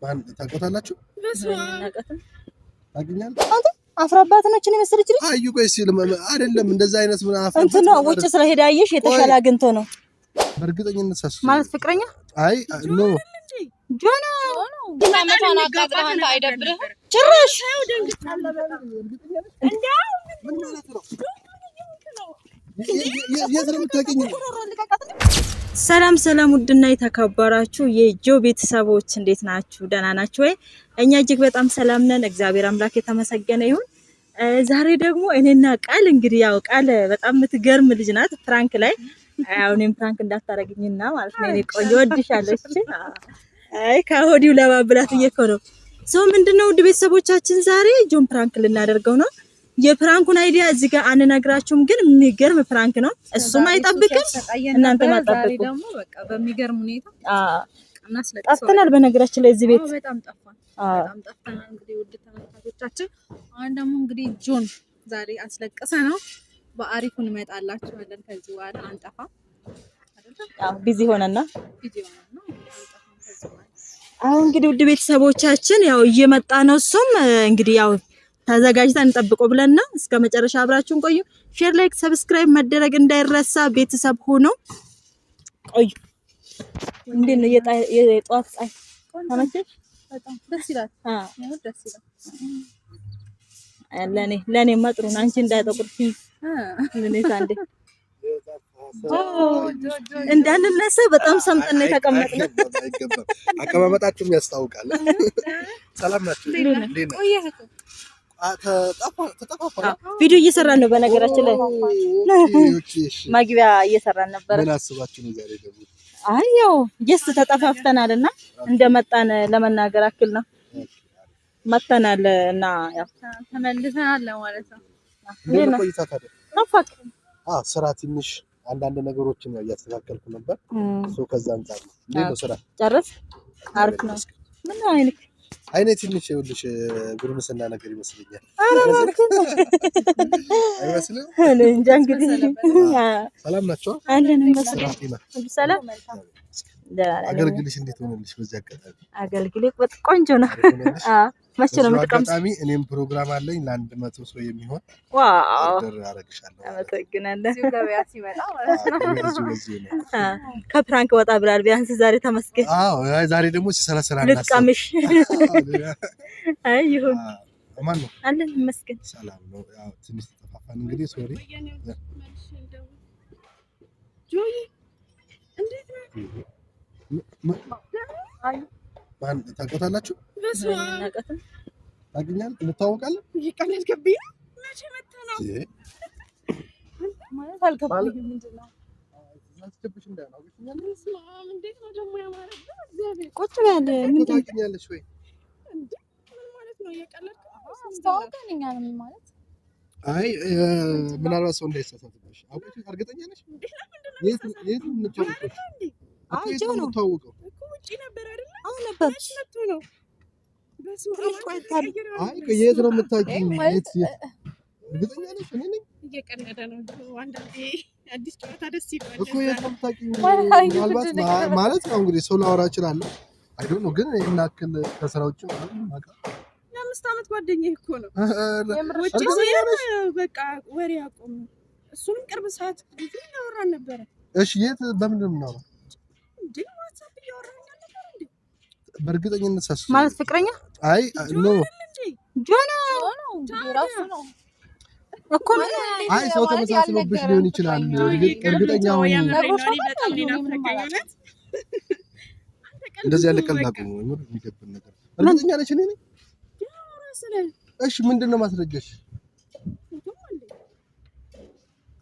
ማን ታውቃላችሁ? ታገኛል አንተ አፍራባት ነች ነው መሰለች ልጅ አዩ ቆይ ሲል አይደለም እንደዛ አይነት ምን አፍራ እንት ነው ወጭ ስለሄደ አየሽ የተሻለ አግንቶ ነው በእርግጠኝነት ሳስ ማለት ፍቅረኛ አይ ኖ ጆና ማመታና አቃጥረህ አንተ አይደብርህ ጭራሽ እንዳው ምን ማለት ነው የዘረም ታገኝ ሰላም ሰላም ውድና የተከበራችሁ የጆ ቤተሰቦች እንዴት ናችሁ? ደህና ናችሁ ወይ? እኛ እጅግ በጣም ሰላም ነን። እግዚአብሔር አምላክ የተመሰገነ ይሁን። ዛሬ ደግሞ እኔና ቃል እንግዲህ ያው ቃል በጣም የምትገርም ልጅ ናት። ፍራንክ ላይ ያው እኔም ፍራንክ እንዳታረግኝና ማለት ነው። እኔ ቆንጆ ወድሻለሁ። አይ ከሆዲው ለባብላት እየኮነው ሰው ምንድነው ውድ ቤተሰቦቻችን ዛሬ ጆን ፍራንክ ልናደርገው ነው። የፕራንኩን አይዲያ እዚህ ጋር አንነግራችሁም፣ ግን የሚገርም ፕራንክ ነው። እሱም አይጠብቅም እናንተ ማጣበቁ ደግሞ በቃ በሚገርም ሁኔታ ጠፍተናል። በነገራችን ላይ እዚህ ቤት በጣም ጠፍተናል። እንግዲህ ውድ ተመልካቾቻችን አሁን ደግሞ እንግዲህ ጆን ዛሬ አስለቀሰ ነው። በአሪፉ እንመጣላችኋለን። ከዚህ በኋላ አንጠፋ አይደል? ቢዚ ሆነና አሁን እንግዲህ ውድ ቤተሰቦቻችን ያው እየመጣ ነው። እሱም እንግዲህ ያው ተዘጋጅተን እንጠብቀው ብለና እስከ መጨረሻ አብራችሁን ቆዩ። ሼር፣ ላይክ፣ ሰብስክራይብ መደረግ እንዳይረሳ። ቤተሰብ ሆኖ ቆዩ። እንዴት ነው የጧት ፀሐይ ተመቸሽ? በጣም ደስ ይላል። ያው ደስ ይላል። ለኔ ማጥሩን አንቺ እንዳይጠቁርሽ ለኔ ታንዴ እንዳንነሳ በጣም ሰምጠን ነው የተቀመጥነው። አቀማመጣችሁም ያስታውቃል። ሰላም ናችሁ? እንዴት ነው? ቪዲዮ እየሰራን ነው። በነገራችን ላይ ማግቢያ እየሰራን ነበር። ምን አስባችሁ ነው ዛሬ ደግሞ? አይ ያው ጀስት ተጠፋፍተናልና እንደመጣን ለመናገር አክል ነው። መተናል እና ያው ተመልሰናል ማለት ነው። ምን ቆይታ ታዲያ? አፋክ ስራ ትንሽ አንዳንድ ነገሮችን ነው እያስተካከልኩ ነበር። ከዛ አንፃር ነው። እንዴት ነው ስራ? ጨረስ? አሪፍ ነው። ምን አይነት አይኔ ትንሽ ይኸውልሽ ጉርምስና ነገር ይመስለኛል። አይመስልም? እኔ እንጃ እንግዲህ። ሰላም ናችሁ? አለን መስራት ሰላም አገልግልሽ እንዴት ሆነልሽ? በዚህ አጋጣሚ አገልግልሽ በጣም ቆንጆ ነው። መቼ ነው የምትቀምጪው? አጋጣሚ እኔም ፕሮግራም አለኝ ለ100 ሰው የሚሆን ዋው አረግሻለሁ። አመሰግናለሁ። እዚሁ ገበያ ሲመጣ ማለት ነው። ከፕራንክ ወጣ ብላል። ቢያንስ ዛሬ ተመስገን። አዎ ዛሬ ደግሞ ሲሰራ ልትቀምሽ። አይ ይሁን። ማን ነው? አለን መስገን። ሰላም ነው። ያው ትንሽ ተጠፋፋን እንግዲህ ሶሪ። ጆይ እንዴት ነው? ማን ታውቃላችሁ? ታገኛል እንታወቃለን። ይቀነስ ገቢና መቼ መተናው ማለት አልገባኝም። ምንድነው አስገብሽ እንዳናውቅኛል። እንዴት ነው ደግሞ ያማረው? እግዚአብሔር ቁጭ ያለ ምን ታውቂኛለሽ ወይ? እንዴ ምን ማለት ነው? የቀለድከው አስተዋውቀኝ ምን ማለት? አይ ምናልባት ሰው እንዳይሳሳትብሽ አውቀሽ እርግጠኛ ነሽ? የት እንታወቀው? አውጆ ነው ታውቀው እኮ ውጪ ነበር አይደል? አሁን ነበር መጥቶ ነው። አይ የት ነው የምታውቂኝ? የት እርግጠኛ ነሽ? እኔ ነኝ። እየቀለደ ነው። አንዳንዴ አዲስ ጨዋታ ደስ ይላል እኮ የት ነው የምታውቂኝ? ምናልባት ማለት ነው እንግዲህ ሰው ላወራ እችላለሁ። አይ ዶንት ኖ ግን ይሄን ያክል ከስራ ውጭ ማለት የ5 ዓመት ጓደኛዬ እኮ ነው። ውጪ ሲሄድ በቃ ወሬ አቆም። እሱንም ቅርብ ሰዓት ጊዜ እናወራን ነበረ። እሺ የት በምንድን ነው የምናወራው? እንዴ ዋትስአፕ እያወራን ነበር እንዴ? በእርግጠኝነት ሳስ ማለት ፍቅረኛ? አይ ኖ ጆና ራሱ ነው እኮ ምን አይ ሰው ተመሳስሎብሽ ሊሆን ይችላል። እርግጠኛ ሆኜ እንደዚህ ያለ ቀልድ አቁሙ። የሚደብር ነገር እርግጠኛ ነሽ? እኔ ነኝ። እሺ ምንድነው ማስረጃሽ?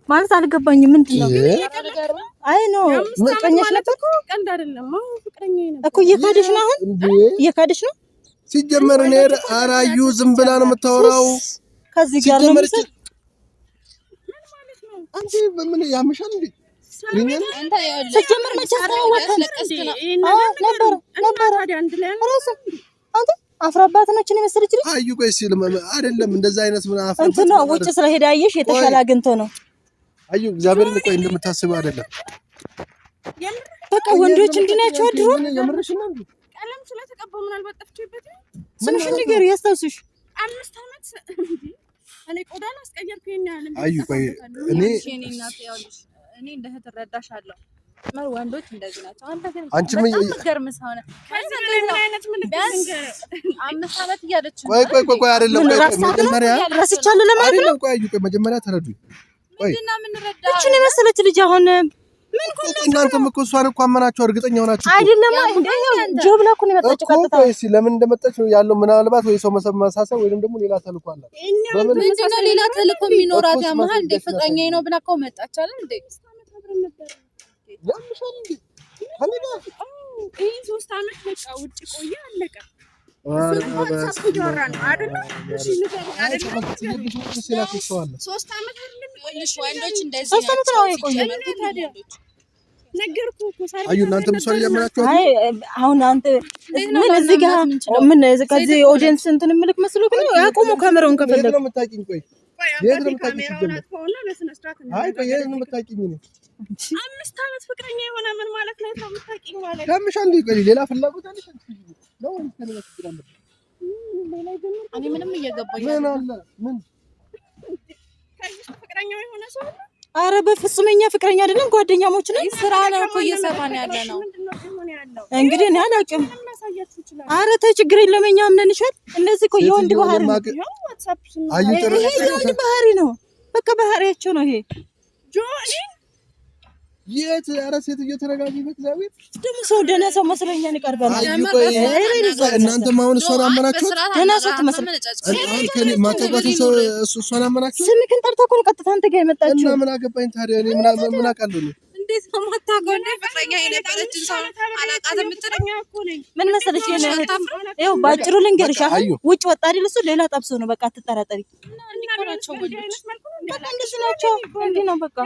ማለት አልገባኝም። ምንድነው? አይ ኖ ፍቅረኛሽ ነበር እኮ ቀልድ አይደለም። ፍቅረኛዬ ነበር እኮ። እየካደሽ ነው አሁን? እየካደሽ ነው ሲጀመር። እኔ አራዩ ዝም ብላ ነው የምታወራው። ከዚህ ጋር ነው ማለት ነው። አንቺ በምን ያምሻል እንዴ? አንተ ሲጀመር መቼ ተዋወቅን? ነበር አንድ ላይ ራስ አንተ አፍራባት ነች ነው መሰለች ልጅ አዩ ቆይ ሲል አይደለም እንደዛ አይነት ምን አፍራ እንት ነው ወጭ ስለሄደ አየሽ የተሻለ አግንቶ ነው። አዩ እግዚአብሔርን ቆይ እንደምታስበው አይደለም። በቃ ወንዶች እንዲናቸው አድሮ የምርሽ ነው እንዴ? ቀለም ስለተቀባው ምናልባት ጠፍቼበት ነው። ስምሽን ንገሪው ያስታውስሽ። 5 ዓመት እኔ ቆዳን አስቀየርኩኝ ያለ አዩ ቆይ እኔ እንደ እህት እረዳሻለሁ። ወንዶች እንደዚህ ናቸው። አንተ ግን አንቺም ገርምስ ሆነ ከዚህ አይነት ምን ልንገር 5 ዓመት እያለች ቆይ አይደለም መጀመሪያ ረስቻለሁ ለማለት ነው። ቆይ አዩ ቆይ መጀመሪያ ተረዱኝ። ምንድን ነው የምንረዳ? እቺን የመሰለች ልጅ አሁን ምን እናንተም እኮ እሷን እኮ አመናችሁ እርግጠኛ ሆናችሁ አይደለም ጆብ ላኩ ነው የመጣችው ቀጥታ። እሺ ለምን እንደመጣች ነው ያለው ምናልባት ወይ ሰው መሳሳብ ወይንም ደግሞ ሌላ ተልኮ አለ። ምንድን ነው ሌላ ተልኮ የሚኖራት? ያመሃል እንደ ፍቅረኛዬ ነው ብላ እኮ መጣች አይደል እንዴ? ያምሻል እንዴ? ካለና ይሄ 3 ዓመት በቃ ውጭ ቆየ አለቀ። ሶስት ዓመት ወንዶች እንደዚህ ነው የቆየው። ነገርኩህ እኮ ሳይሆን አዩ እናንተ ምሳሌ ያመናችሁ አይ አሁን አንተ ምን እዚህ ጋር ምን ከዚህ ኦዲየንስ እንትን ምልክ መስሎ ግን ያቆሙ ካሜራውን ከፈለገ ነው የምታውቂኝ። ቆይ የት ነው የምታውቂኝ? አይ ቆይ የት ነው የምታውቂኝ? 5 ዓመት ፍቅረኛ የሆነ ምን ማለት ነው? የምታውቂኝ ማለት ከምሻል እንዴ? ቆይ ሌላ ፍላጎት አለሽ ነው እኔ ምንም እየገባኝ ምን አለ ምን ፍቅረኛው የሆነ ሰው አለ? አረ በፍጹም እኛ ፍቅረኛ አይደለም ጓደኛሞች ነን። ስራ ነው እኮ እየሰራን ያለ ነው። እንግዲህ እኔ አላውቅም። አረ ተይ ችግር የለም እኛ አምነንሻል። እንደዚህ እኮ የወንድ ባህሪ ነው። የወንድ ባህሪ ነው። በቃ ባህሪያቸው ነው ይሄ። የት ኧረ ሴትዮ ተረጋጊ። በእግዚአብሔር ደግሞ ሰው ደህና ሰው መስለኛል ይቀርበናል። እናንተም አሁን እሷን አመናችሁ? ደህና ሰው ትመስላለች። ከኔ ማታውቋት ሰው እሷን አመናችሁ? ስምክን ጠርተህ እኮ ነው ቀጥታ አንተ ጋር የመጣችው። እና ምን አገባኝ ታዲያ? እኔ ምን አውቃለሁ? እንዴት ነው የማታውቀው? እንደ ፍቅረኛ የነበረችን ሰው አላውቃትም የምትለኝ እኮ ነኝ። ምን መሰለሽ ይኸው ባጭሩ ልንገርሽ፣ አሁን ውጭ ወጣ አይደል እሱ ሌላ ጠብሶ ነው። በቃ አትጠራጠሪ። በቃ እንደሱ ናቸው። እንዲህ ነው በቃ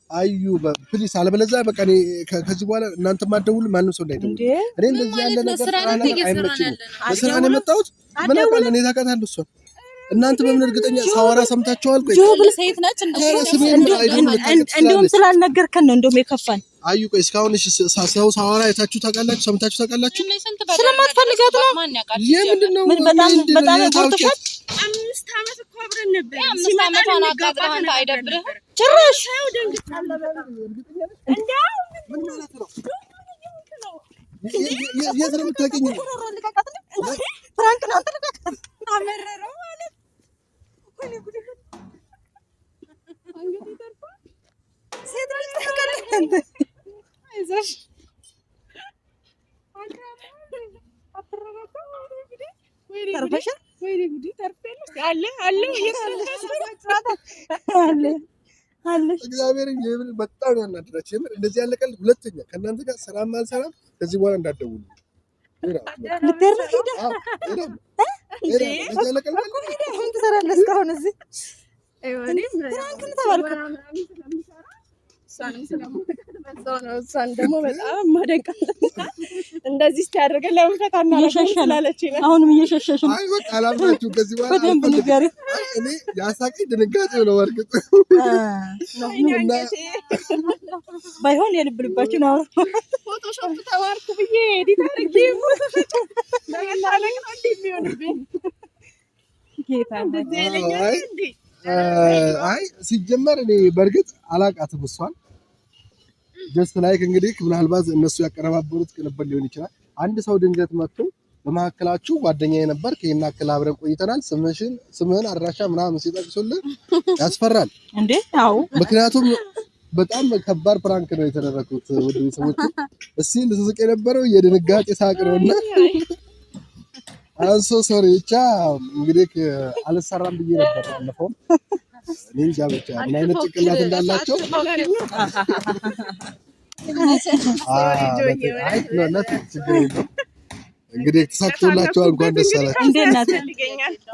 አዩ ፕሊስ፣ አለበለዚያ በቃ እኔ ከዚህ በኋላ እናንተ ማደውሉ ማንም ሰው እንዳይደውል። እኔ እንደዚህ ያለ ነገር አይመችኝም። በስራ ነው የመጣሁት። ምን አውቃለሁ እኔ ታውቃታለህ እሷን። እናንተ በምን እርግጠኛ ሳወራ ሰምታችኋል? ቆይ ጆብል ሴት ነች እንደውም ስላልነገርከን ነው እንደውም የከፋን። አዩ ቆይ እስካሁን ሰው ሳወራ አይታችሁ ታውቃላችሁ? ሰምታችሁ ታውቃላችሁ? ስለማትፈልጋት ነው። የምንድነው ምን በጣም ቆርጦሻል። 5 ዓመት እኮ አብረን ነበር። 5 ዓመት አናቃጥራ አንተ አይደብርህ ጭራሽ እንደው ምን ማለት ነው? የት ነው የምታውቂኝ? ፍራንክ ነው አትልቀቅ። አመረረው ማለት ወይኔ ጉድ ሴት ልጅ ተከለከለ። አይዞሽ ወይኔ ጉድ ተርፈሽ አለ እግዚአብሔርን የምን በጣም ያናድራችሁ። የምን እንደዚህ ያለ ቀልድ ሁለተኛ ከእናንተ ጋር ሰላም አልሰራም። ከዚህ በኋላ እንዳትደውሉ። እሷን ደግሞ በጣም ማደንቃት እንደዚህ ሲያደርገን ለምን ፈታና ለሻሻላለች ይላል። አሁንም እየሸሸሽ ነው። አይ በቃ አላምናችሁ። ከዚህ በኋላ በደንብ ንገሪ። እኔ ያሳቀኝ ድንጋጤ ነው። ወርግጥ ባይሆን የልብ ልባችሁ ነው። ፎቶሾፕ ተማርኩ ብዬ ኤዲት አድርጌ ለማለቅ ነው እንደሚሆንብኝ ጌታ እንደዚህ ያለኛል እንዴ? አይ ሲጀመር እኔ በርግጥ አላውቃትም እሷን። ጀስት ላይክ እንግዲህ ምናልባት እነሱ ያቀረባበሩት ቅንብር ሊሆን ይችላል። አንድ ሰው ድንገት መጥቶ በመካከላችሁ ጓደኛዬ ነበር ከይና አክል አብረን ቆይተናል፣ ስምህን አድራሻ ምናምን ሲጠቅሱልህ ያስፈራል እንዴ? አዎ ምክንያቱም በጣም ከባድ ፕራንክ ነው የተደረኩት። ውድ ቤተሰቦች እስቲ ልስቅ የነበረው የድንጋጤ ሳቅ ነውና አንሶ ሶሪ ብቻ እንግዲህ አልሰራም ብዬ ነበር ያለፈው። እኔ እንጃ ብቻ ምን አይነት ጭንቅላት እንዳላቸው እንግዲህ ተሳክቶላቸዋል። እንኳን ደስ አላችሁ።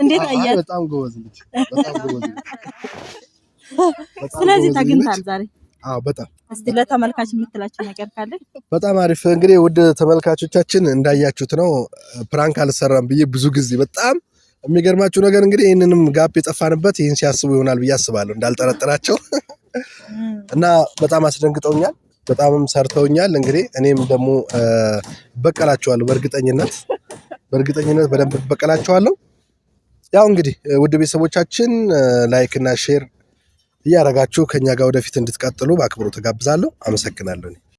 እንዴት አያት? በጣም ጎበዝ ልጅ፣ በጣም ጎበዝ ልጅ። ስለዚህ ታግኝታል ዛሬ? አዎ በጣም። እስቲ ለተመልካች የምትላቸው ነገር ካለ? በጣም አሪፍ። እንግዲህ ውድ ተመልካቾቻችን እንዳያችሁት ነው ፕራንክ አልሰራም ብዬ ብዙ ጊዜ በጣም የሚገርማችሁ ነገር እንግዲህ ይህንንም ጋፕ የጠፋንበት ይህን ሲያስቡ ይሆናል ብዬ አስባለሁ እንዳልጠረጥራቸው እና በጣም አስደንግጠውኛል። በጣምም ሰርተውኛል። እንግዲህ እኔም ደግሞ በቀላቸዋለሁ በእርግጠኝነት በደንብ በቀላቸዋለሁ። ያው እንግዲህ ውድ ቤተሰቦቻችን ላይክ እና ሼር እያደረጋችሁ ከኛ ጋር ወደፊት እንድትቀጥሉ በአክብሮት ተጋብዛለሁ። አመሰግናለሁ።